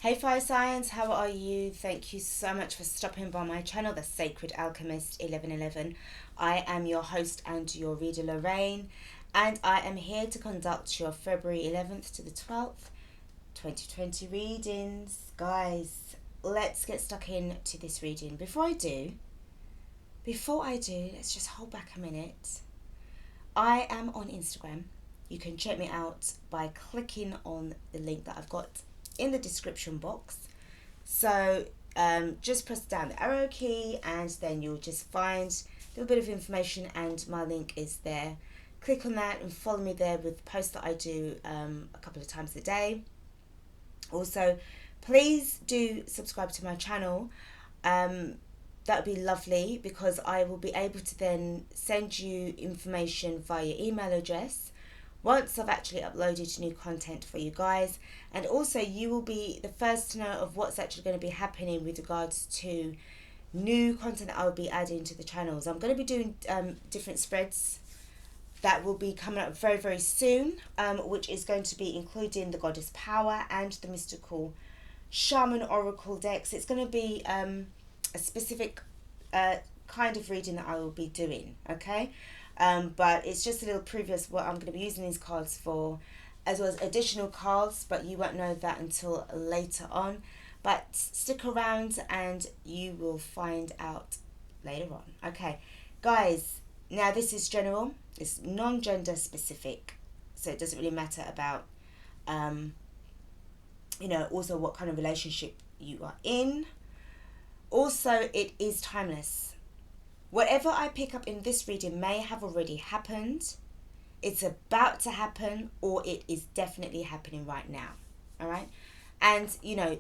Hey Fire Science, how are you? Thank you so much for stopping by my channel, The Sacred Alchemist 1111. I am your host and your reader, Lorraine, and I am here to conduct your February 11th to the 12th, 2020 readings. Guys, let's get stuck into this reading. Before I do, let's just hold back a minute. I am on Instagram. You can check me out by clicking on the link that I've got in the description box. So just press down the arrow key and then you'll just find a little bit of information, and my link is there. Click on that and follow me there with posts that I do a couple of times a day. Also, please do subscribe to my channel. That would be lovely, because I will be able to then send you information via email address once I've actually uploaded new content for you guys. And also you will be the first to know of what's actually going to be happening with regards to new content that I'll be adding to the channels. I'm going to be doing different spreads that will be coming up very, very soon, which is going to be including the Goddess Power and the Mystical Shaman Oracle decks. It's going to be a specific kind of reading that I will be doing, okay? But it's just a little previous what I'm going to be using these cards for, as well as additional cards, but you won't know that until later on. But stick around and you will find out later on. Okay, guys, now this is general. It's non-gender specific, so it doesn't really matter about, also what kind of relationship you are in. Also, it is timeless. Whatever I pick up in this reading may have already happened, it's about to happen, or it is definitely happening right now. All right? And,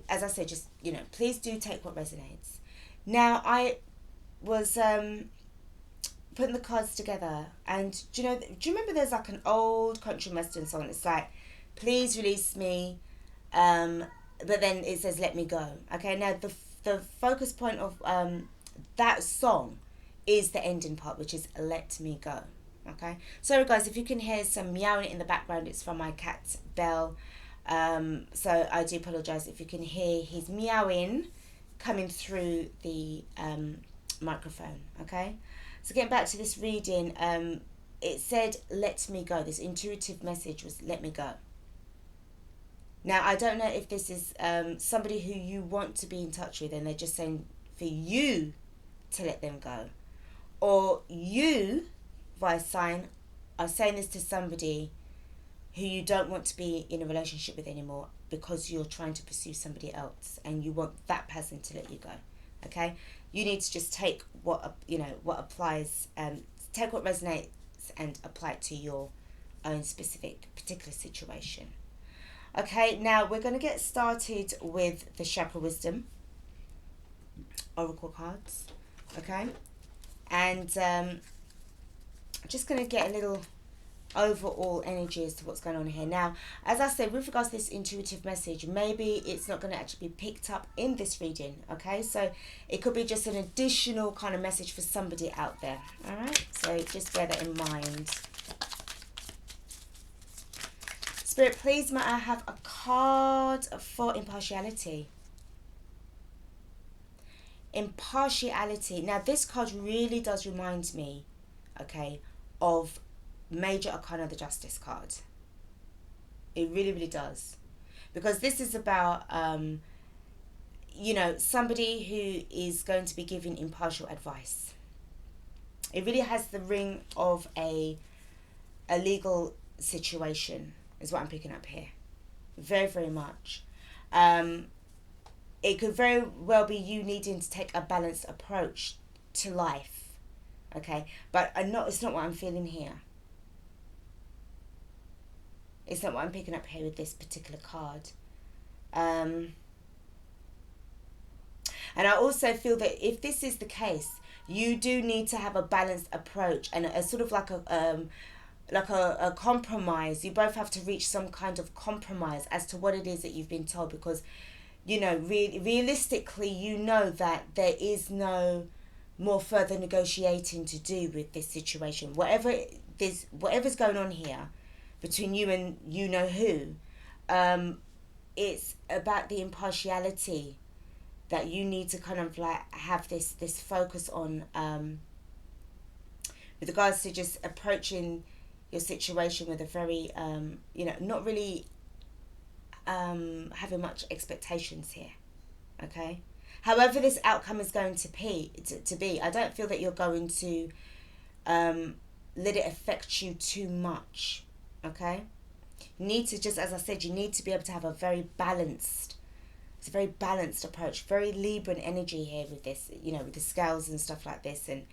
as I said, just, please do take what resonates. Now, I was putting the cards together, and do you remember there's like an old country western song? It's like, please release me, but then it says, let me go. Okay, now the focus point of that song is the ending part, which is let me go. Okay, sorry guys if you can hear some meowing in the background. It's from my cat Belle, so I do apologize if you can hear his meowing coming through the microphone. Okay, so getting back to this reading, it said let me go. This intuitive message was let me go. Now I don't know if this is somebody who you want to be in touch with and they're just saying for you to let them go, or you, via sign, are saying this to somebody who you don't want to be in a relationship with anymore because you're trying to pursue somebody else and you want that person to let you go. Okay, you need to just take what applies, take what resonates and apply it to your own specific particular situation. Okay, now we're going to get started with the Chakra Wisdom Oracle cards. Okay, and just going to get a little overall energy as to what's going on here. Now, as I said, with regards to this intuitive message, maybe it's not going to actually be picked up in this reading. Okay, so it could be just an additional kind of message for somebody out there. All right, so just bear that in mind. Spirit, please may I have a card for impartiality. Impartiality. Now, this card really does remind me, okay, of Major Arcana, the Justice card. It really, really does. Because this is about, somebody who is going to be giving impartial advice. It really has the ring of a legal situation, is what I'm picking up here. Very, very much. It could very well be you needing to take a balanced approach to life. Okay, but it's not what I'm feeling here. It's not what I'm picking up here with this particular card. And I also feel that if this is the case, you do need to have a balanced approach and a sort of like a compromise. You both have to reach some kind of compromise as to what it is that you've been told, because realistically, that there is no more further negotiating to do with this situation. Whatever's going on here between you and who, it's about the impartiality that you need to kind of like have this focus on, with regards to just approaching your situation with a very not really having much expectations here. Okay, however this outcome is going to be, I don't feel that you're going to let it affect you too much. Okay, you need to, just as I said, you need to be able to have a very balanced approach, very Libran energy here with this, with the scales and stuff like this, and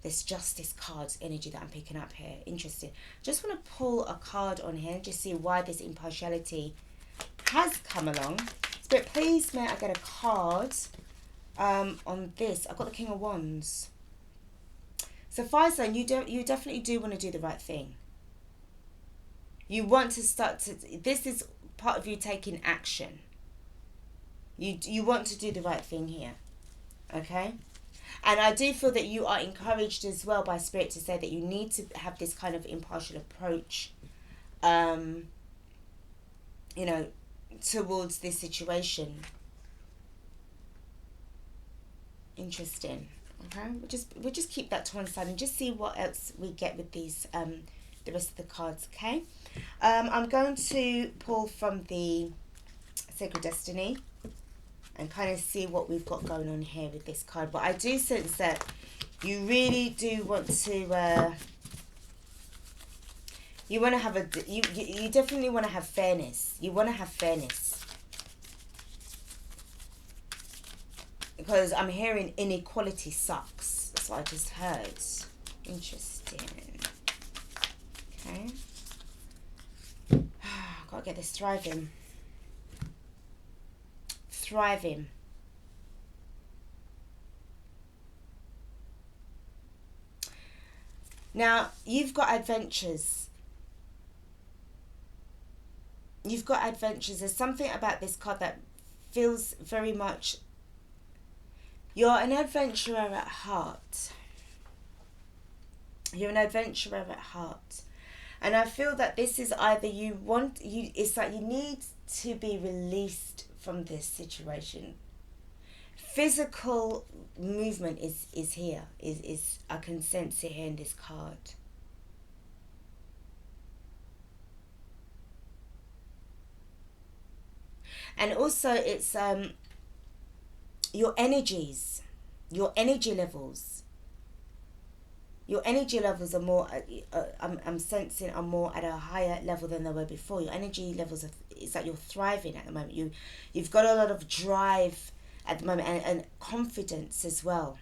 this Justice card's energy that I'm picking up here. Interesting. Just want to pull a card on here and just see why this impartiality has come along. Spirit, please may I get a card on this? I've got the King of Wands. So fire sign, you definitely do want to do the right thing. You want to start to, this is part of you taking action. You want to do the right thing here. Okay? And I do feel that you are encouraged as well by Spirit to say that you need to have this kind of impartial approach, towards this situation. Interesting. Okay, we'll just keep that to one side and just see what else we get with these the rest of the cards. Okay, I'm going to pull from the Sacred Destiny and kind of see what we've got going on here with this card. But I do sense that you really do want to you want to have you definitely want to have fairness. You want to have fairness, because I'm hearing inequality sucks. That's what I just heard. Interesting. Okay. Gotta get this thriving. Thriving. Now, you've got adventures. You've got adventures. There's something about this card that feels very much... You're an adventurer at heart. You're an adventurer at heart. And I feel that this is either it's like you need to be released from this situation. Physical movement is here. Is I can sense it here in this card. And also it's your energies, your energy levels. Your energy levels are more, I'm sensing, are more at a higher level than they were before. Your energy levels, it's like you're thriving at the moment. You've got a lot of drive at the moment, and confidence as well.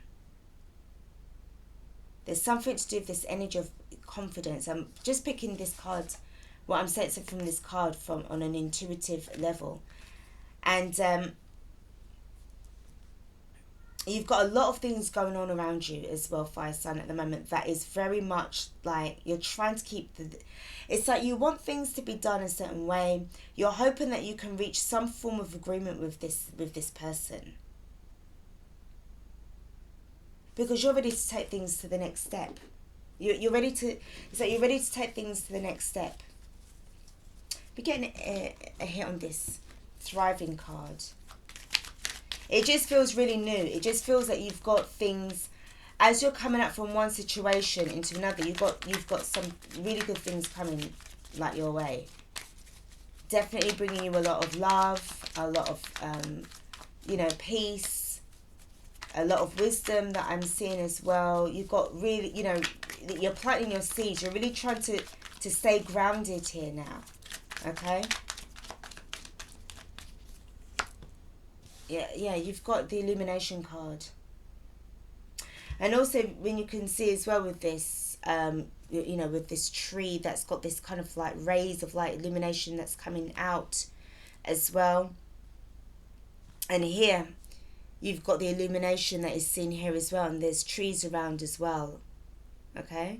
There's something to do with this energy of confidence. I'm just picking this card, what I'm sensing from this card on an intuitive level. And you've got a lot of things going on around you as well, Fire Sign, at the moment. That is very much like you're trying to keep it's like you want things to be done a certain way. You're hoping that you can reach some form of agreement with this person, because you're ready to take things to the next step. You're ready to. It's like you're ready to take things to the next step. We're getting a hit on this thriving card. It just feels really new. It just feels that you've got things, as you're coming up from one situation into another, you've got some really good things coming like your way. Definitely bringing you a lot of love, a lot of peace, a lot of wisdom that I'm seeing as well. You've got really, you're planting your seeds. You're really trying to stay grounded here now. Okay? Yeah, you've got the illumination card. And also, when you can see as well with this, with this tree that's got this kind of like rays of light, illumination that's coming out as well. And here, you've got the illumination that is seen here as well. And there's trees around as well. Okay?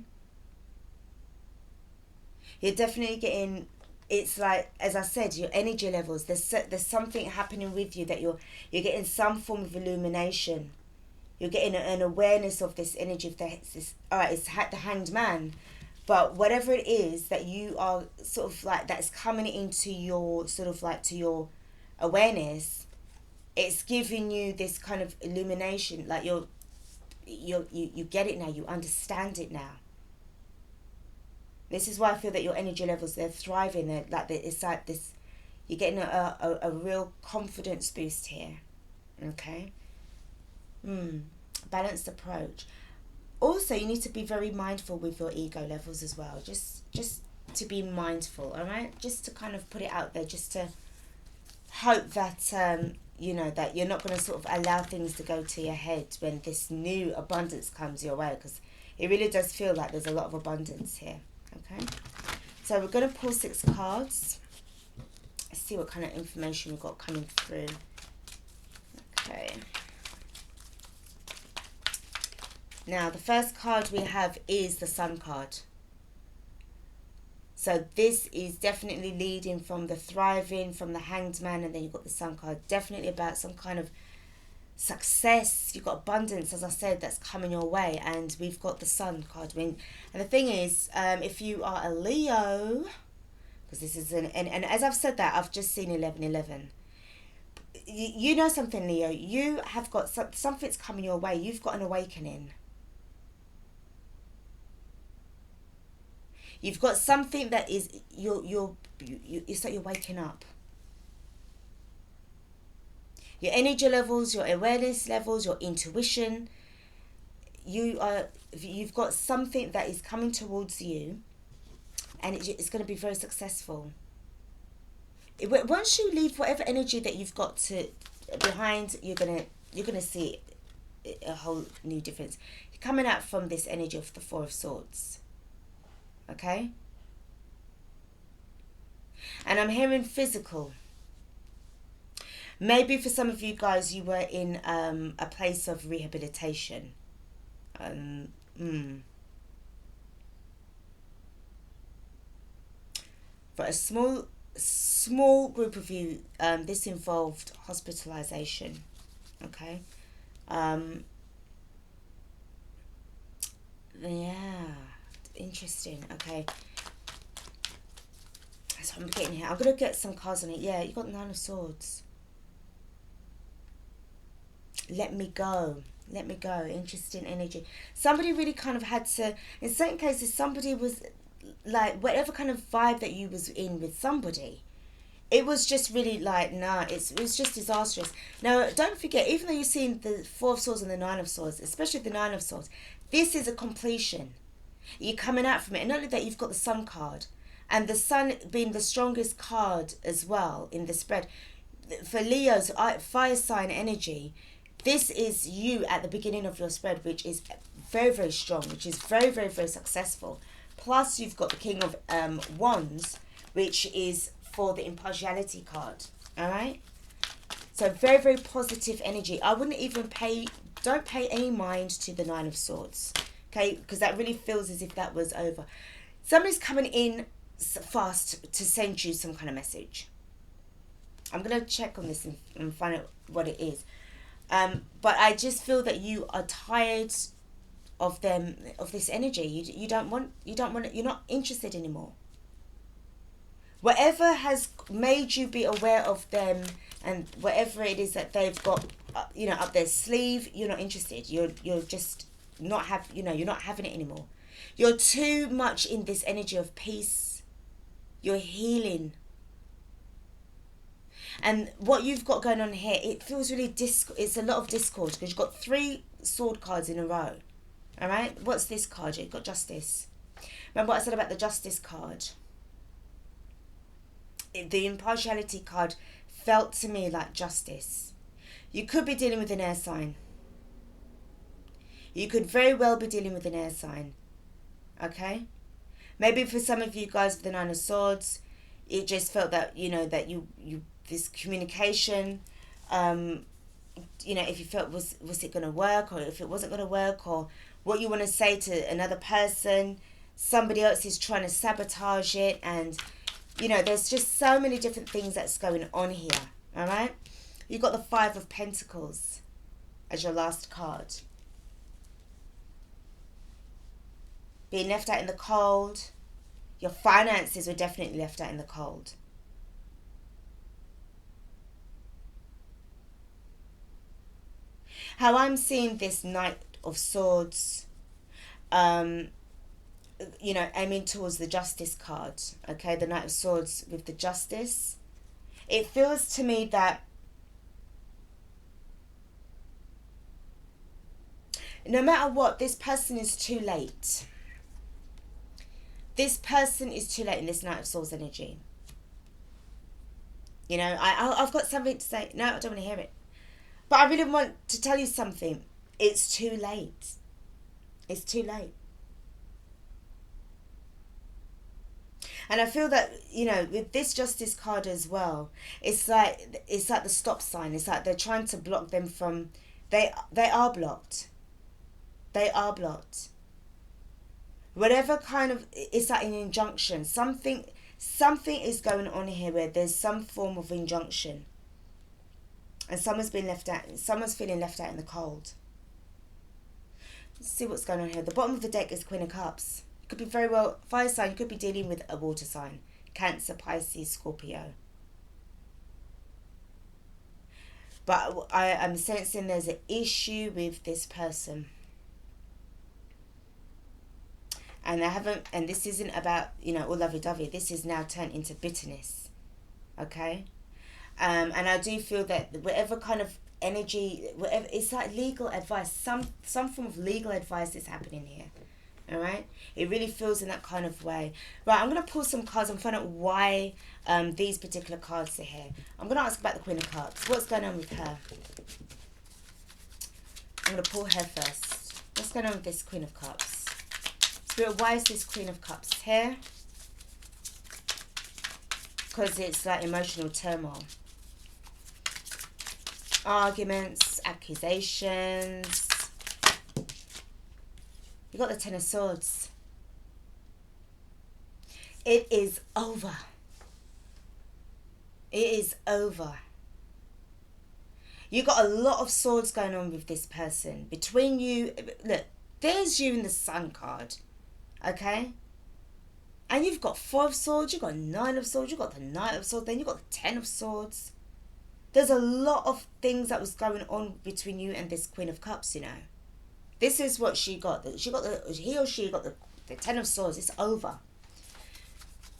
You're definitely getting... It's like, as I said, your energy levels. There's something happening with you that you're getting some form of illumination. You're getting an awareness of this energy of it's the Hanged Man, but whatever it is that you are sort of like that's coming into your sort of like to your awareness, it's giving you this kind of illumination, like you get it now, you understand it now. This is why I feel that your energy levels, they're thriving. It's like this, you're getting a real confidence boost here. Okay. Balanced approach. Also, you need to be very mindful with your ego levels as well. Just to be mindful, all right? Just to kind of put it out there, just to hope that that you're not going to sort of allow things to go to your head when this new abundance comes your way, because it really does feel like there's a lot of abundance here. Okay, so we're going to pull 6 cards. Let's see what kind of information we've got coming through. Okay. Now, the first card we have is the Sun card. So this is definitely leading from the thriving, from the Hanged Man, and then you've got the Sun card. Definitely about some kind of success. You've got abundance, as I said, that's coming your way. And we've got the Sun card. And the thing is, if you are a Leo, because this is and as I've said that, I've just seen 1111. You know something, Leo. You have got something's coming your way. You've got an awakening. You've got something that is it's like you're waking up. Your energy levels, your awareness levels, your intuition. You've got something that is coming towards you, and it's going to be very successful. Once you leave whatever energy that you've got behind, you're gonna see a whole new difference. You're coming out from this energy of the 4 of Swords. Okay? And I'm hearing physical. Maybe for some of you guys, you were in a place of rehabilitation. For a small group of you, this involved hospitalization. Okay? Yeah. Interesting. Okay. That's what I'm getting here. I'm going to get some cards on it. Yeah, you got the 9 of Swords. Let me go. Let me go. Interesting energy. Somebody really kind of had to, in certain cases, somebody was like, whatever kind of vibe that you was in with somebody, it was just really like, nah, it was just disastrous. Now, don't forget, even though you've seen the 4 of Swords and the 9 of Swords, especially the 9 of Swords, this is a completion. You're coming out from it. And not only that, you've got the Sun card. And the Sun being the strongest card as well in the spread. For Leo's fire sign energy, this is you at the beginning of your spread, which is very, very strong, which is very, very, very successful. Plus, you've got the King of Wands, which is for the impartiality card. All right? So, very, very positive energy. I wouldn't even don't pay any mind to the 9 of Swords. Okay, because that really feels as if that was over. Somebody's coming in fast to send you some kind of message. I'm going to check on this and find out what it is. But I just feel that you are tired of this energy. You don't want it, you're not interested anymore. Whatever has made you be aware of them and whatever it is that they've got, up their sleeve, you're not interested. You're just not you're not having it anymore. You're too much in this energy of peace. You're healing. And what you've got going on here, it feels really it's a lot of discord, because you've got 3 sword cards in a row. All right? What's this card? You've got Justice. Remember what I said about the Justice card? The impartiality card felt to me like justice. You could be dealing with an air sign. You could very well be dealing with an air sign. Okay? Maybe for some of you guys with the 9 of Swords, it just felt that, that you this communication, if you felt was it going to work, or if it wasn't going to work, or what you want to say to another person, somebody else is trying to sabotage it, and there's just so many different things that's going on here. All right? You've got the 5 of Pentacles as your last card. Being left out in the cold. Your finances were definitely left out in the cold. How I'm seeing this Knight of Swords, you know, aiming towards the Justice card. Okay, the Knight of Swords with the Justice. It feels to me that no matter what, this person is too late. This person is too late in this Knight of Swords energy. You know, I've got something to say. No, I don't want to hear it. But I really want to tell you something. It's too late. It's too late. And I feel that, you know, with this Justice card as well, it's like the stop sign. It's like they're trying to block them from... They are blocked. They are blocked. Whatever kind of... It's like an injunction. Something is going on here where there's some form of injunction. And someone's been left out. Someone's feeling left out in the cold. Let's see what's going on here. The bottom of the deck is Queen of Cups. It could be very well fire sign. You could be dealing with a water sign. Cancer, Pisces, Scorpio. But I am sensing there's an issue with this person. And and this isn't about, you know, all lovey-dovey. This is now turned into bitterness. Okay? And I do feel that whatever kind of energy, whatever, it's like legal advice. Some form of legal advice is happening here. All right? It really feels in that kind of way. Right, I'm going to pull some cards and find out why these particular cards are here. I'm going to ask about the Queen of Cups. What's going on with her? I'm going to pull her first. What's going on with this Queen of Cups? Spirit, why is this Queen of Cups here? Because it's like emotional turmoil. Arguments, accusations. You got the Ten of Swords. It is over. It is over. You got a lot of swords going on with this person. Between you, look, there's you in the Sun card. Okay? And you've got 4 of Swords, you've got 9 of Swords, you've got the Knight of Swords, then you've got the 10 of Swords. There's a lot of things that was going on between you and this Queen of Cups, you know. This is what she got. He or she got the 10 of Swords. It's over.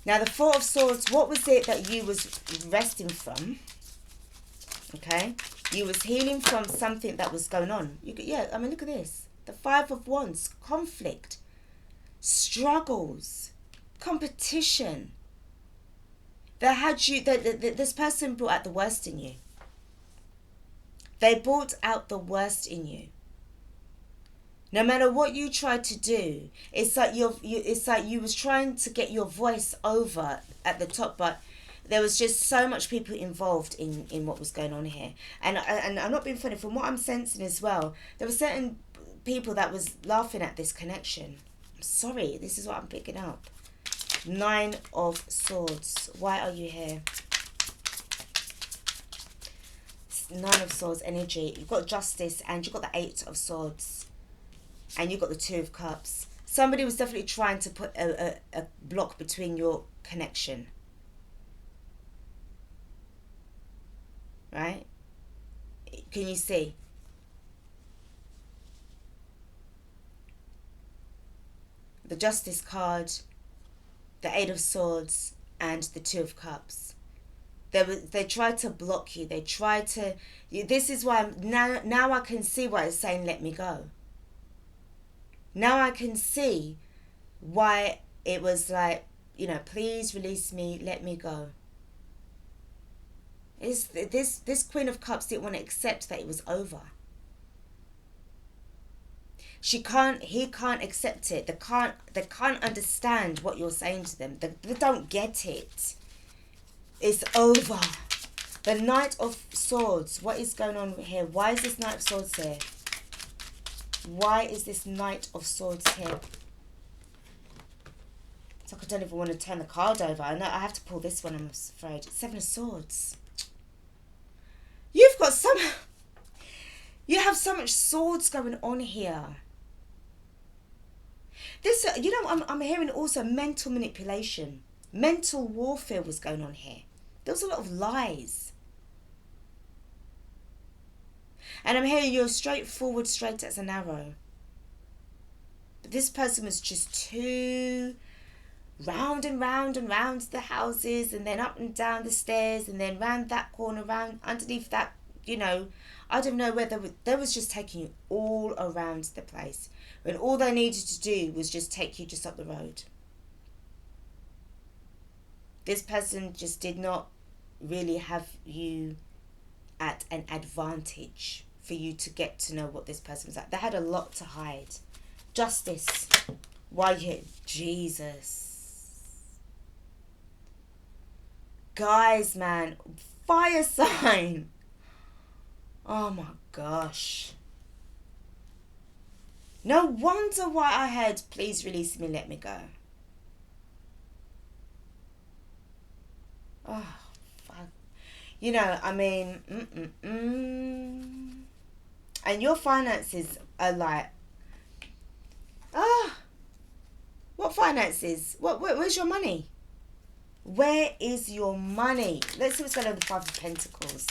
Now, the 4 of Swords, what was it that you was resting from? Okay? You was healing from something that was going on. Yeah, I mean, look at this. The 5 of Wands, conflict, struggles, competition. This person brought out the worst in you. They brought out the worst in you. No matter what you tried to do, it's like you was trying to get your voice over at the top, but there was just so much people involved in what was going on here. And I'm not being funny. From what I'm sensing as well, there were certain people that was laughing at this connection. I'm sorry, this is what I'm picking up. 9 of Swords. Why are you here? 9 of Swords energy. You've got Justice and you've got the 8 of Swords. And you've got the 2 of Cups. Somebody was definitely trying to put a block between your connection. Right? Can you see? The Justice card, the 8 of Swords, and the 2 of Cups. They tried to block you. They tried to... This is why now I can see why it's saying let me go. Now I can see why it was like, you know, please release me, let me go. This Queen of Cups didn't want to accept that it was over. He can't accept it. They can't understand what you're saying to them. They don't get it. It's over. The Knight of Swords. What is going on here? Why is this Knight of Swords here? Why is this Knight of Swords here? It's like I don't even want to turn the card over. I know I have to pull this one, I'm afraid. 7 of Swords. You've got some... You have so much swords going on here. This, you know, I'm hearing also mental manipulation. Mental warfare was going on here. There was a lot of lies. And I'm hearing you're straightforward, straight as an arrow. But this person was just too round and round and round the houses, and then up and down the stairs, and then round that corner, round underneath that, you know, I don't know whether they was just taking you all around the place, when all they needed to do was just take you just up the road. This person just did not really have you at an advantage for you to get to know what this person was like. They had a lot to hide. Justice. Why you? Jesus. Guys, man. Fire sign. Oh my gosh. No wonder why I heard, please release me, let me go. Oh, fuck. You know, I mean, and your finances are like, what finances? Where's your money? Where is your money? Let's see what's going on with the Five of Pentacles.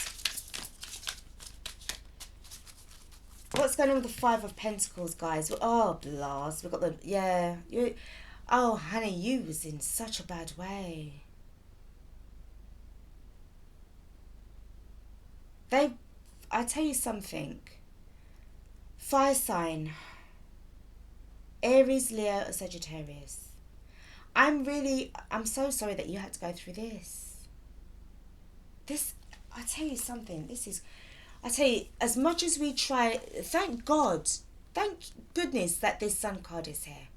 What's going on with the Five of Pentacles, guys? Oh, blast. We've got the, yeah. Oh, honey, you was in such a bad way. I tell you something. Fire sign. Aries, Leo, or Sagittarius. I'm so sorry that you had to go through this. I tell you something. I tell you, as much as we try, thank goodness that this Sun card is here.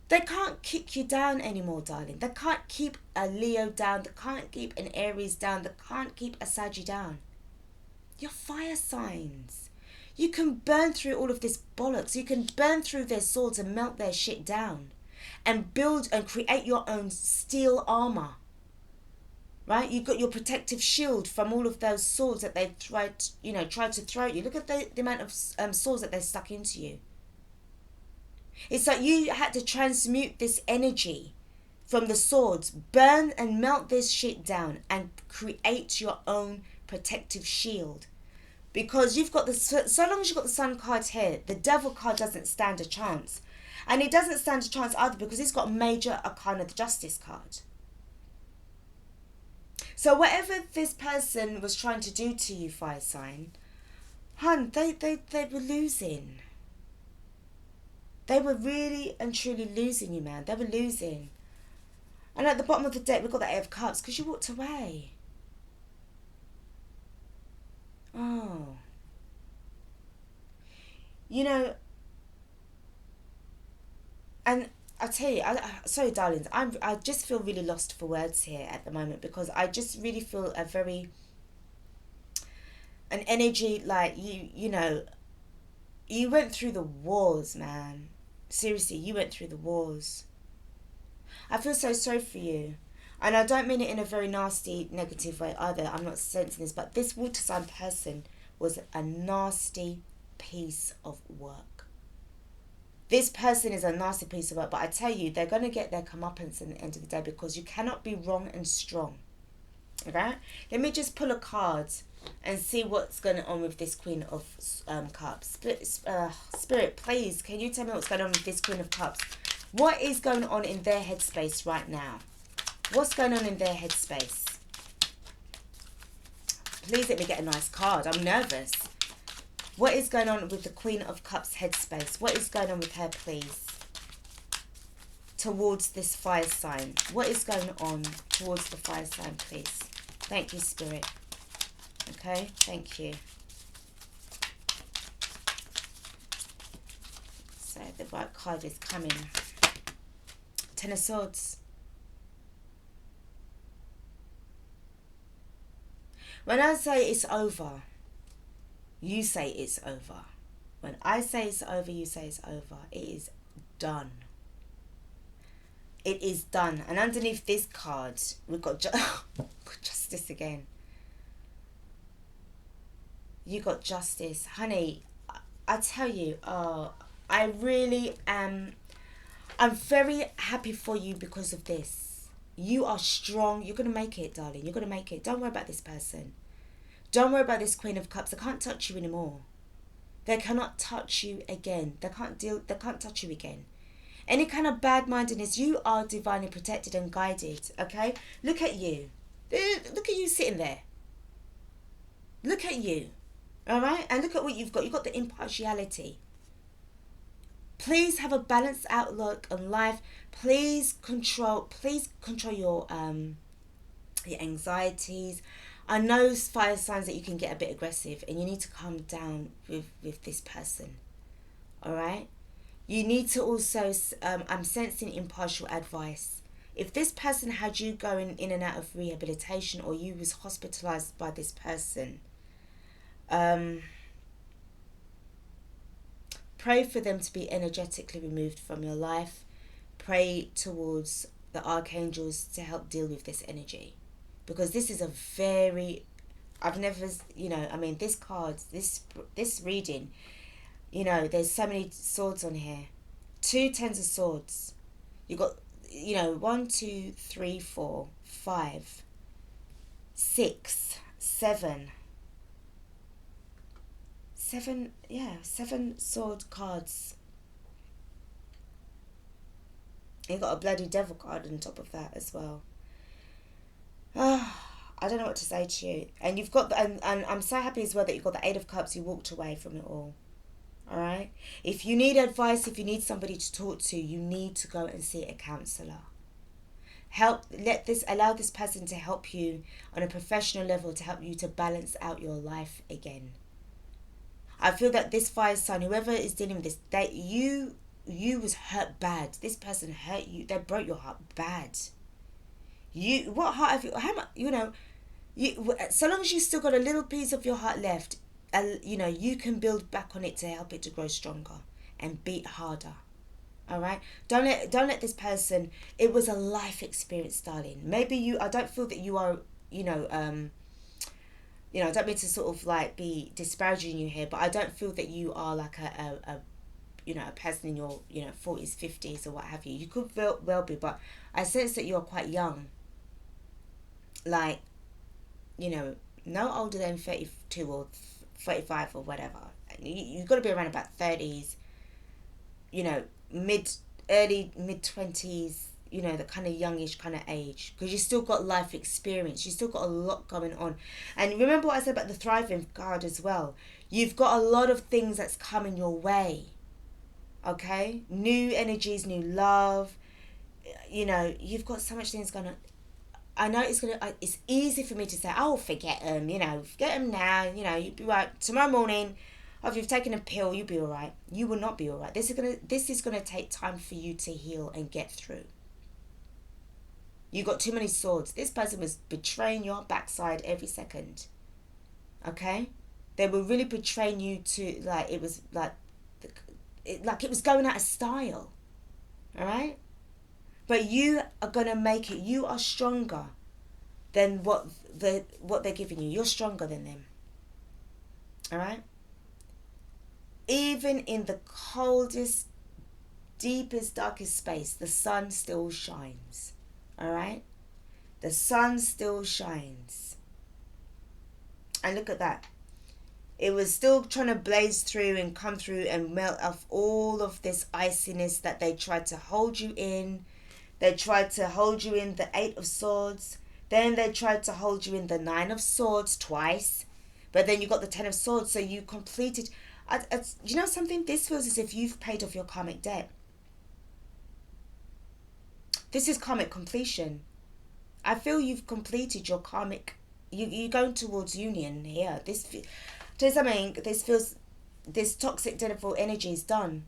They can't kick you down anymore, darling. They can't keep a Leo down. They can't keep an Aries down. They can't keep a Saggy down. You're fire signs. You can burn through all of this bollocks. You can burn through their swords and melt their shit down. And build and create your own steel armor. Right? You've got your protective shield from all of those swords that they've tried to throw at you. Look at the amount of swords that they stuck into you. It's like you had to transmute this energy from the swords, burn and melt this shit down, and create your own protective shield. Because you've got so long as you've got the Sun card here, the Devil card doesn't stand a chance. And it doesn't stand a chance either because it's got Major Arcana, the Justice card. So whatever this person was trying to do to you, fire sign, hun, they were losing. They were really and truly losing you, man. They were losing. And at the bottom of the deck, we've got the Eight of Cups because you walked away. Oh. You know, and I tell you, sorry, darlings, I just feel really lost for words here at the moment because I just really feel an energy like you know, you went through the wars, man. Seriously, you went through the wars. I feel so sorry for you. And I don't mean it in a very nasty, negative way either. I'm not sensing this, but this water sign person was a nasty piece of work. This person is a nasty piece of work, but I tell you, they're going to get their comeuppance at the end of the day because you cannot be wrong and strong. Okay? Let me just pull a card and see what's going on with this Queen of Cups. Spirit, please, can you tell me what's going on with this Queen of Cups? What is going on in their headspace right now? What's going on in their headspace? Please let me get a nice card. I'm nervous. What is going on with the Queen of Cups headspace? What is going on with her, please? Towards this fire sign. What is going on towards the fire sign, please? Thank you, Spirit. Okay, thank you. So the right card is coming. Ten of Swords. When I say it's over, you say it's over. When I say it's over, you say it's over. It is done. It is done. And underneath this card, we've got justice again. You got justice. Honey, I tell you, I really am. I'm very happy for you because of this. You are strong. You're going to make it, darling. You're going to make it. Don't worry about this person. Don't worry about this Queen of Cups. I can't touch you anymore. They cannot touch you again. They can't touch you again. Any kind of bad-mindedness, you are divinely protected and guided, okay? Look at you. Look at you sitting there. Look at you, all right? And look at what you've got. You've got the impartiality. Please have a balanced outlook on life. Please control your anxieties. I know fire signs that you can get a bit aggressive, and you need to calm down with this person, all right? You need to also, I'm sensing impartial advice. If this person had you going in and out of rehabilitation, or you was hospitalized by this person, pray for them to be energetically removed from your life. Pray towards the archangels to help deal with this energy. Because this is a very, I've never, this card, this reading, there's so many swords on here. 2 tens of swords. You got, 1, 2, 3, 4, 5, 6, 7. 7 sword cards. You got a bloody devil card on top of that as well. I don't know what to say to you. And you've got, and I'm so happy as well that you've got the 8 of Cups. You walked away from it all. All right. If you need advice, if you need somebody to talk to, you need to go and see a counselor. Allow this person to help you on a professional level, to help you to balance out your life again. I feel that this fire sign, whoever is dealing with this, you was hurt bad. This person hurt you. They broke your heart bad. What heart have you? How much? So long as you still got a little piece of your heart left, you can build back on it to help it to grow stronger and beat harder. All right. Don't let this person. It was a life experience, darling. Maybe I don't feel that you are. I don't mean to sort of like be disparaging you here, but I don't feel that you are like a person in your 40s, 50s or what have you. You could well be, but I sense that you're quite young. Like, no older than 32 or 35 or whatever. You've got to be around about 30s, early mid-20s, the kind of youngish kind of age, because you still got life experience. You still got a lot going on. And remember what I said about the thriving card as well. You've got a lot of things that's coming your way. Okay? New energies, new love. You've got so much things going on. I know it's easy for me to say, oh, forget them, forget them now, you'll be right. Tomorrow morning, after you've taken a pill, you'll be all right. You will not be all right. This is gonna take time for you to heal and get through. You got too many swords. This person was betraying your backside every second. Okay? They were really betraying you to, like, it was like it was going out of style. All right? But you are going to make it. You are stronger than what they're giving you. You're stronger than them. All right? Even in the coldest, deepest, darkest space, the sun still shines. All right? The sun still shines. And look at that. It was still trying to blaze through and come through and melt off all of this iciness that they tried to hold you in. They tried to hold you in the 8 of Swords. Then they tried to hold you in the 9 of Swords twice. But then you got the 10 of Swords. So you completed. You know something? This feels as if you've paid off your karmic debt. This is karmic completion. I feel you've completed your karmic. You're going towards union here. This feels. This toxic, devil energy is done.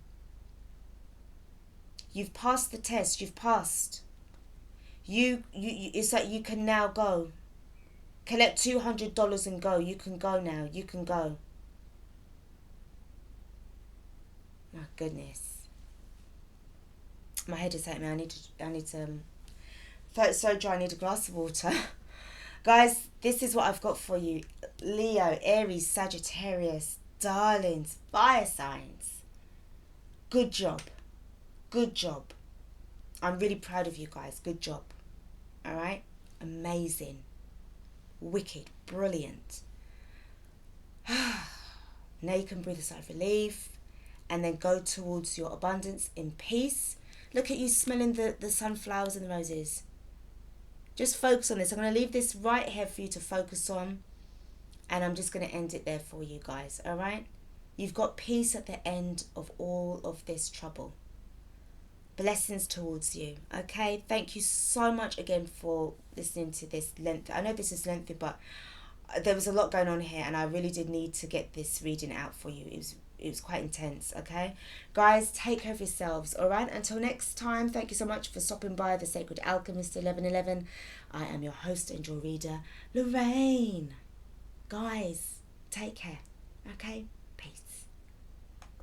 You've passed the test. You've passed. It's like you can now go. Collect $200 and go. You can go now. You can go. My goodness. My head is hurting me. I need to. It's so dry. I need a glass of water. Guys, this is what I've got for you. Leo, Aries, Sagittarius, darlings, fire signs. Good job. Good job. I'm really proud of you guys. Good job. All right? Amazing. Wicked. Brilliant. Now you can breathe a sigh of relief and then go towards your abundance in peace. Look at you smelling the sunflowers and the roses. Just focus on this. I'm going to leave this right here for you to focus on. And I'm just going to end it there for you guys. All right? You've got peace at the end of all of this trouble. Blessings towards you. Okay? Thank you so much again for listening to this length. I know this is lengthy, but there was a lot going on here and I really did need to get this reading out for you. It was quite intense. Okay? Guys, take care of yourselves. All right? Until next time, thank you so much for stopping by the Sacred Alchemist 1111. I am your host and your reader, Lorraine. Guys, take care. Okay?